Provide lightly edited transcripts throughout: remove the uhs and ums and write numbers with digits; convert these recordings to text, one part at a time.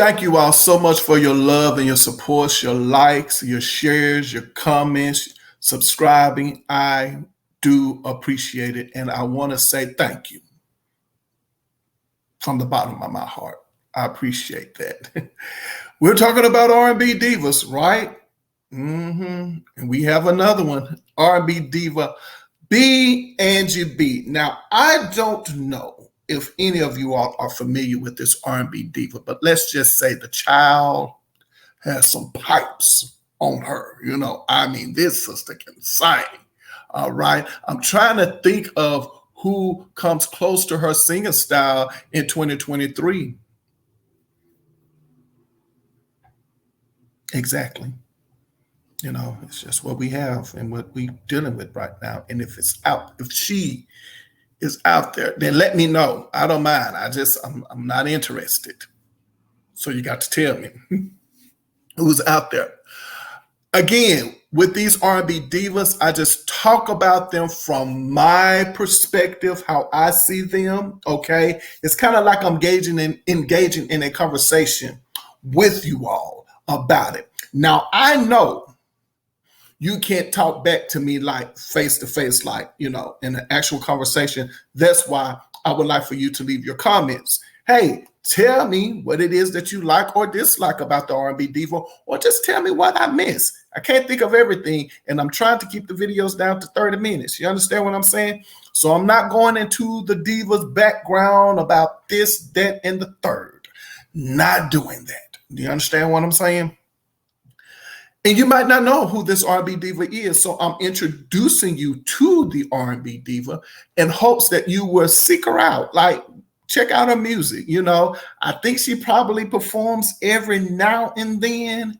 Thank you all so much for your love and your support, your likes, your shares, your comments, subscribing. I do appreciate it. And I want to say thank you from the bottom of my heart. I appreciate that. We're talking about R&B divas, right? And we have another one, R&B diva, B Angie B. Now, I don't know if any of you all are familiar with this R&B diva, but let's just say the child has some pipes on her. I mean, this sister can sing. All right. I'm trying to think of who comes close to her singing style in 2023. Exactly. It's just what we have and what we're dealing with right now. And if she is out there, then let me know. I don't mind. I'm not interested. So you got to tell me who's out there. Again, with these R&B divas, I just talk about them from my perspective, how I see them. Okay. It's kind of like I'm engaging in a conversation with you all about it. Now, I know you can't talk back to me like face to face, like, in an actual conversation. That's why I would like for you to leave your comments. Hey, tell me what it is that you like or dislike about the R&B diva, or just tell me what I miss. I can't think of everything, and I'm trying to keep the videos down to 30 minutes. You understand what I'm saying? So I'm not going into the diva's background about this, that, and the third. Not doing that. Do you understand what I'm saying? And you might not know who this R&B diva is, so I'm introducing you to the R&B diva in hopes that you will seek her out. Like, check out her music. I think she probably performs every now and then.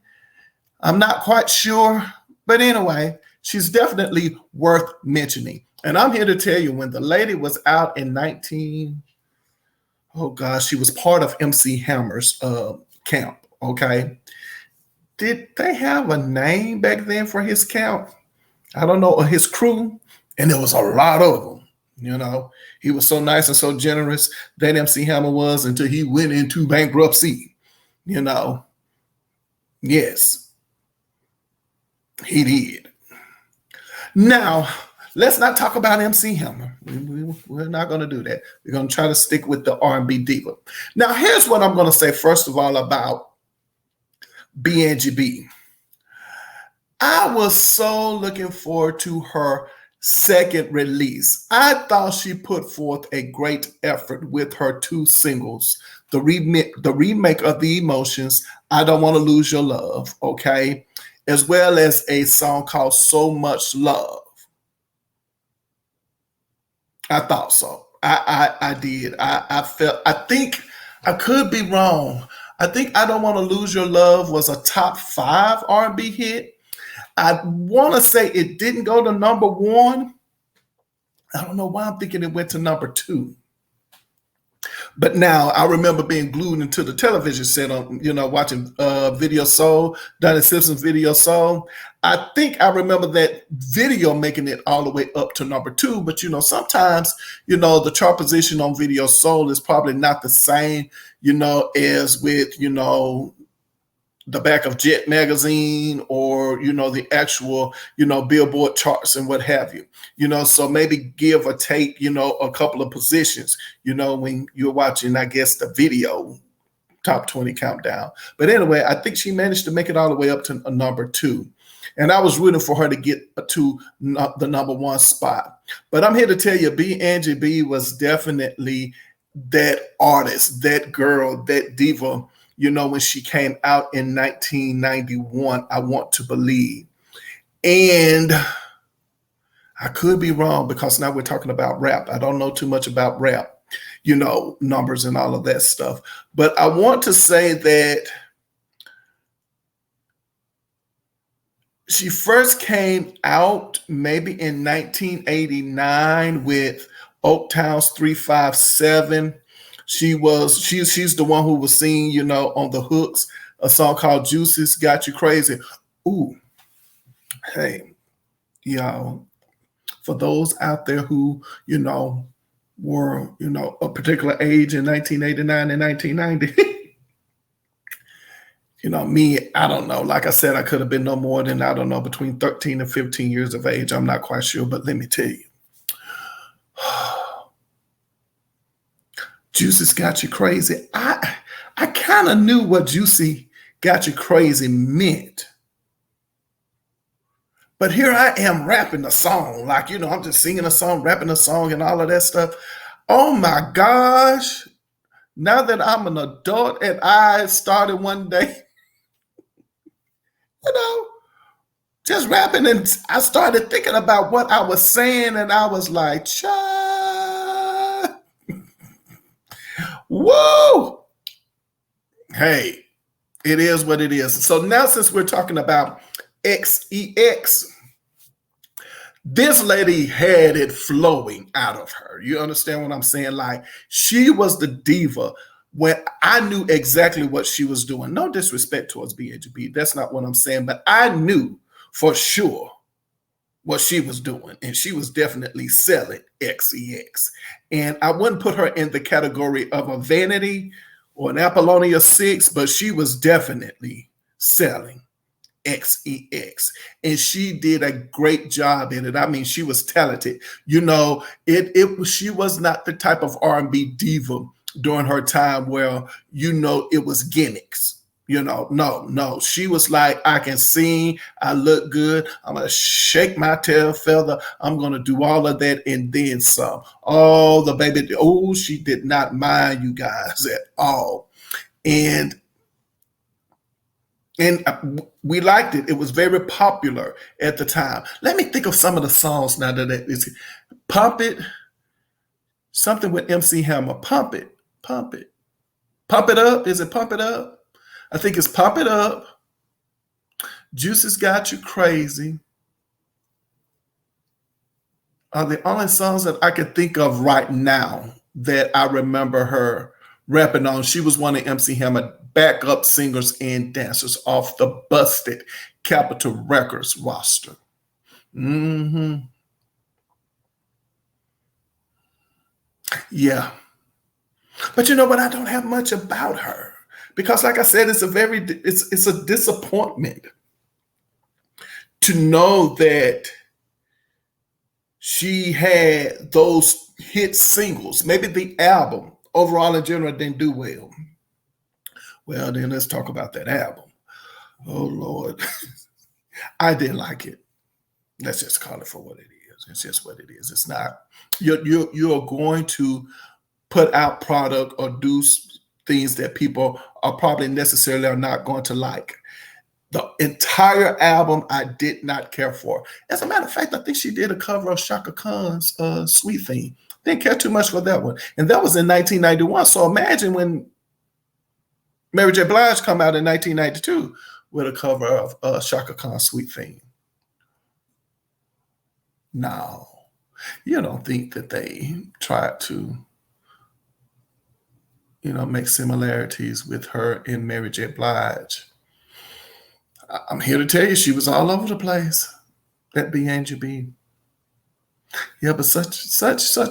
I'm not quite sure, but anyway, she's definitely worth mentioning. And I'm here to tell you, when the lady was out in she was part of MC Hammer's camp. Okay. Did they have a name back then for his camp? I don't know, or his crew. And there was a lot of them. He was so nice and so generous, that MC Hammer was, until he went into bankruptcy. Yes, he did. Now, let's not talk about MC Hammer. We're not going to do that. We're going to try to stick with the R&B diva. Now, here's what I'm going to say, first of all, about B Angie B. I was so looking forward to her second release. I thought she put forth a great effort with her two singles, the remake of The Emotions, I Don't Want to Lose Your Love, okay, as well as a song called So Much Love. I thought so. I did. I think I could be wrong. I think I Don't Want to Lose Your Love was a top 5 R&B hit. I want to say it didn't go to number 1. I don't know why I'm thinking it went to number 2. But now I remember being glued into the television set on, watching Video Soul, Donnie Simpson's Video Soul. I think I remember that video making it all the way up to number 2. But, sometimes, the chart position on Video Soul is probably not the same, as with, the back of Jet magazine or, the actual, Billboard charts and what have you, so maybe give or take, a couple of positions, when you're watching, I guess, the video top 20 countdown. But anyway, I think she managed to make it all the way up to a number 2. And I was rooting for her to get to the number 1 spot. But I'm here to tell you, B Angie B was definitely that artist, that girl, that diva, when she came out in 1991, I Want to Believe. And I could be wrong, because now we're talking about rap. I don't know too much about rap, numbers and all of that stuff. But I want to say that she first came out maybe in 1989 with Oaktown's 357. She's the one who was singing, on the hooks, a song called Juices Got You Crazy. Ooh, hey, y'all, for those out there who, were, a particular age in 1989 and 1990, Me, I don't know. Like I said, I could have been no more than, I don't know, between 13 and 15 years of age. I'm not quite sure, but let me tell you. Juicy's Got You Crazy. I kind of knew what Juicy Got You Crazy meant. But here I am rapping a song. Like, I'm just singing a song, rapping a song, and all of that stuff. Oh my gosh. Now that I'm an adult and I started one day, just rapping, and I started thinking about what I was saying, and I was like, child, whoa. Hey, it is what it is. So now, since we're talking about XEX, this lady had it flowing out of her. You understand what I'm saying? Like, she was the diva when I knew exactly what she was doing. No disrespect towards B Angie B. That's not what I'm saying. But I knew for sure what she was doing. And she was definitely selling XEX. And I wouldn't put her in the category of a Vanity or an Apollonia 6, but she was definitely selling XEX, and she did a great job in it. I mean, she was talented. She was not the type of R&B diva during her time where it was gimmicks. No. She was like, I can sing, I look good, I'm gonna shake my tail feather, I'm gonna do all of that and then some. Oh, the baby, she did not mind you guys at all. And we liked it. It was very popular at the time. Let me think of some of the songs now that it's Pump It, something with MC Hammer. Pump It. Pump It Up. Is it Pump It Up? I think it's Pump It Up. Juicy's Got You Crazy are the only songs that I can think of right now that I remember her rapping on. She was one of MC Hammer backup singers and dancers off the busted Capitol Records roster. Yeah. But you know what? I don't have much about her because, like I said, it's a disappointment to know that she had those hit singles. Maybe the album overall in general didn't do well. Well, then let's talk about that album. Oh, Lord. I didn't like it. Let's just call it for what it is. It's just what it is. It's not. You're going to put out product or do things that people are probably necessarily are not going to like. The entire album, I did not care for. As a matter of fact, I think she did a cover of Shaka Khan's Sweet Thing. Didn't care too much for that one. And that was in 1991. So imagine when Mary J. Blige come out in 1992 with a cover of Shaka Khan's Sweet Thing. No, you don't think that they tried to, make similarities with her and Mary J. Blige. I'm here to tell you, she was all over the place. That B Angie B. Yeah, but such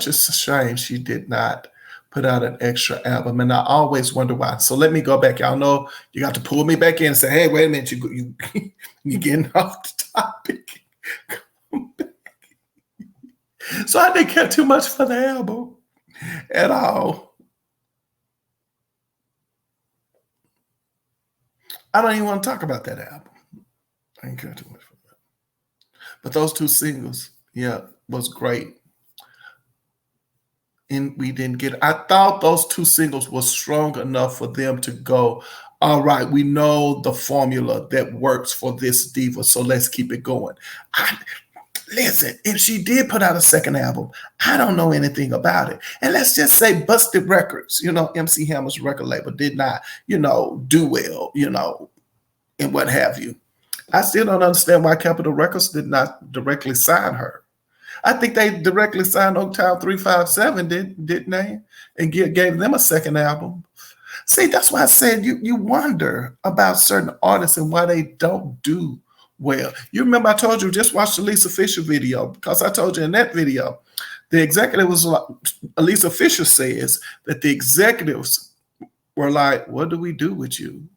a shame she did not put out an extra album, and I always wonder why. So let me go back. Y'all know you got to pull me back in and say, "Hey, wait a minute, you're getting off the topic." Come back. So I didn't care too much for the album at all. I don't even want to talk about that album. I didn't care too much for that. But those two singles, yeah, was great. And we didn't get it. I thought those two singles were strong enough for them to go, all right, we know the formula that works for this diva, so let's keep it going. Listen, if she did put out a second album, I don't know anything about it. And let's just say Busted Records, MC Hammer's record label did not, do well, and what have you. I still don't understand why Capitol Records did not directly sign her. I think they directly signed Oaktown 357, didn't they? And gave them a second album. See, that's why I said you wonder about certain artists and why they don't do well. You remember I told you, just watch the Lisa Fisher video, because I told you in that video, the executive was like, Lisa Fisher says that the executives were like, what do we do with you?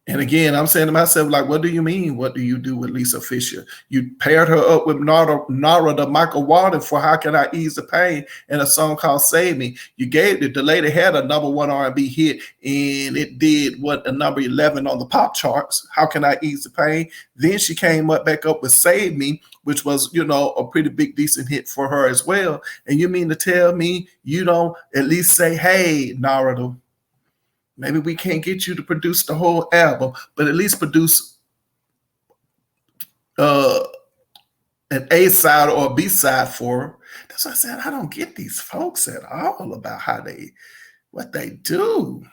And again, I'm saying to myself, like, what do you mean? What do you do with Lisa Fisher? You paired her up with Nara the Michael Walden for How Can I Ease the Pain and a song called Save Me. You gave it, the lady had a #1 R&B hit, and it did what, a number 11 on the pop charts, How Can I Ease the Pain. Then she came back up with Save Me, which was, a pretty big, decent hit for her as well. And you mean to tell me you don't at least say, hey, Nara, maybe we can't get you to produce the whole album, but at least produce an A side or a B side for her. That's what I said. I don't get these folks at all about what they do.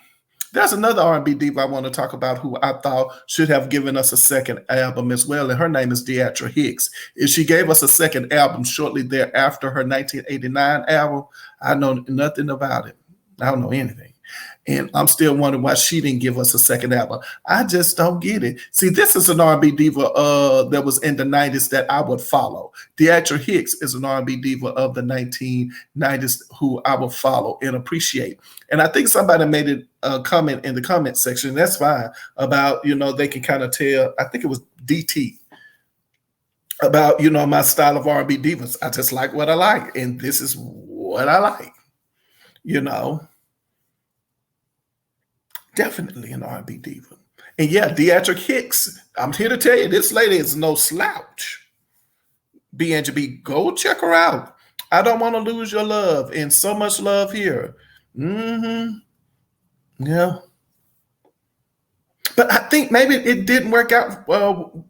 There's another R&B diva I want to talk about who I thought should have given us a second album as well, and her name is Deatra Hicks. If she gave us a second album shortly thereafter her 1989 album, I know nothing about it. I don't know anything. And I'm still wondering why she didn't give us a second album. I just don't get it. See, this is an R&B diva that was in the 90s that I would follow. Deatra Hicks is an R&B diva of the 1990s who I will follow and appreciate. And I think somebody made a comment in the comment section, that's fine, about, they can kind of tell, I think it was DT, about, my style of R&B divas. I just like what I like, and this is what I like, Definitely an R&B diva. And yeah, Deatra Hicks, I'm here to tell you, this lady is no slouch. B Angie B, go check her out. I Don't Want to Lose Your Love, and So Much Love Here. Yeah. But I think maybe it didn't work out well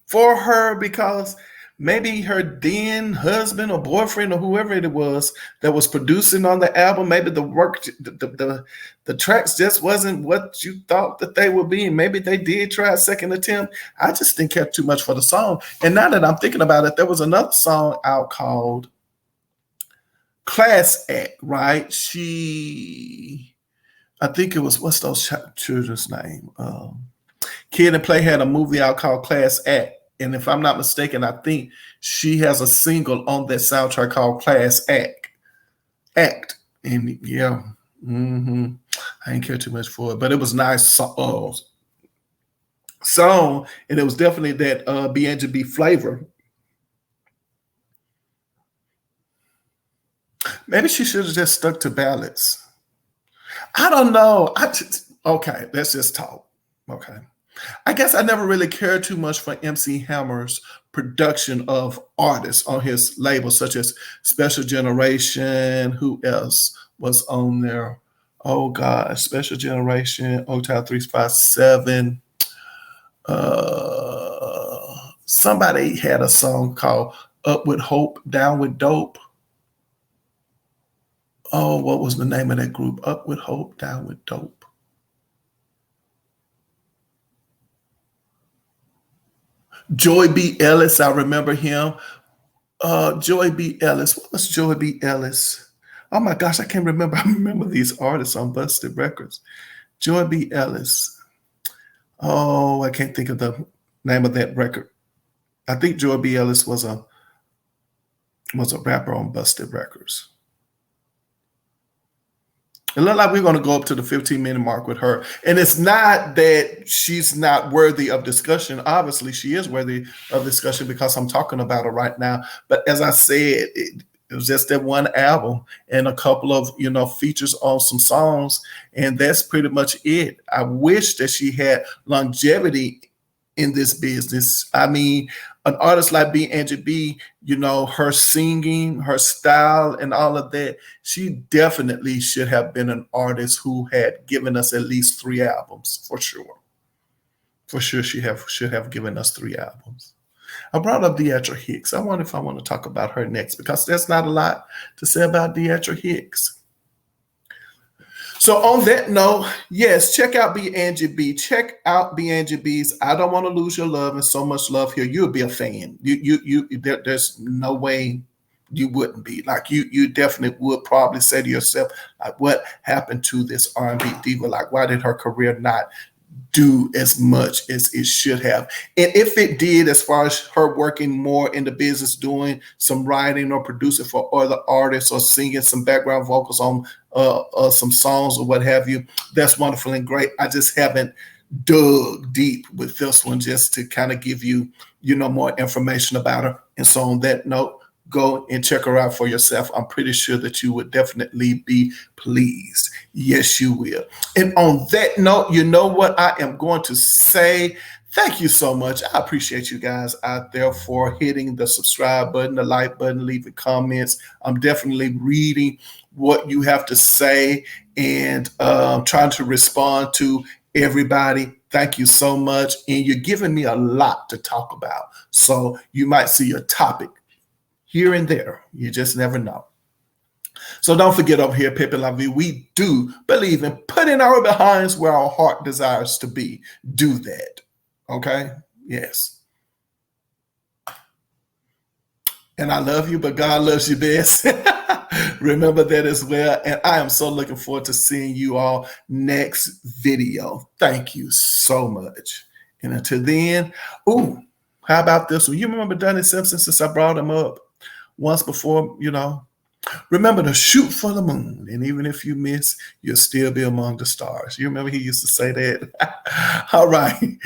for her because maybe her then husband or boyfriend or whoever it was that was producing on the album, maybe the work, the tracks just wasn't what you thought that they would be. And maybe they did try a second attempt. I just didn't care too much for the song. And now that I'm thinking about it, there was another song out called Class Act, right? I think it was, what's those children's name? Kid and Play had a movie out called Class Act. And if I'm not mistaken, I think she has a single on that soundtrack called Class Act. And yeah, I didn't care too much for it, but it was nice song. And it was definitely that B Angie B flavor. Maybe she should have just stuck to ballads. I don't know. Okay, let's just talk. Okay. I guess I never really cared too much for MC Hammer's production of artists on his label, such as Special Generation. Who else was on there? Oh God, Special Generation, Hotel 357. Somebody had a song called Up With Hope, Down With Dope. Oh, what was the name of that group? Up With Hope, Down With Dope. Joy B. Ellis, I remember him. Joy B. Ellis. What was Joy B. Ellis? Oh my gosh, I can't remember. I remember these artists on Busted Records. Joy B. Ellis. Oh, I can't think of the name of that record. I think Joy B. Ellis was a rapper on Busted Records. It looked like we're going to go up to the 15-minute mark with her. And it's not that she's not worthy of discussion. Obviously, she is worthy of discussion because I'm talking about her right now. But as I said, it was just that one album and a couple of, features on some songs. And that's pretty much it. I wish that she had longevity in this business. I mean, an artist like B Angie B, her singing, her style, and all of that, she definitely should have been an artist who had given us at least 3 albums, for sure. For sure, she should have given us 3 albums. I brought up Deatra Hicks. I wonder if I want to talk about her next, because there's not a lot to say about Deatra Hicks. So on that note, yes, check out B Angie B. Check out B Angie B's I Don't Want to Lose Your Love and So Much Love Here. You'll be a fan. There's no way you wouldn't be. Like you definitely would probably say to yourself, like, what happened to this R&B diva? Like, why did her career not do as much as it should have? And if it did, as far as her working more in the business, doing some writing or producing for other artists or singing some background vocals on some songs or what have you, that's wonderful and great. I just haven't dug deep with this one just to kind of give you, more information about her. And so on that note, go and check her out for yourself. I'm pretty sure that you would definitely be pleased. Yes, you will. And on that note, you know what I am going to say? Thank you so much. I appreciate you guys out there for hitting the subscribe button, the like button, leaving comments. I'm definitely reading what you have to say and trying to respond to everybody. Thank you so much. And you're giving me a lot to talk about. So you might see a topic here and there. You just never know. So don't forget, over here, Pepe La Vie, we do believe in putting our behinds where our heart desires to be. Do that. Okay? Yes. And I love you, but God loves you best. Remember that as well. And I am so looking forward to seeing you all next video. Thank you so much. And until then, how about this one? You remember Donnie Simpson, since I brought him up once before, remember to shoot for the moon. And even if you miss, you'll still be among the stars. You remember he used to say that? All right.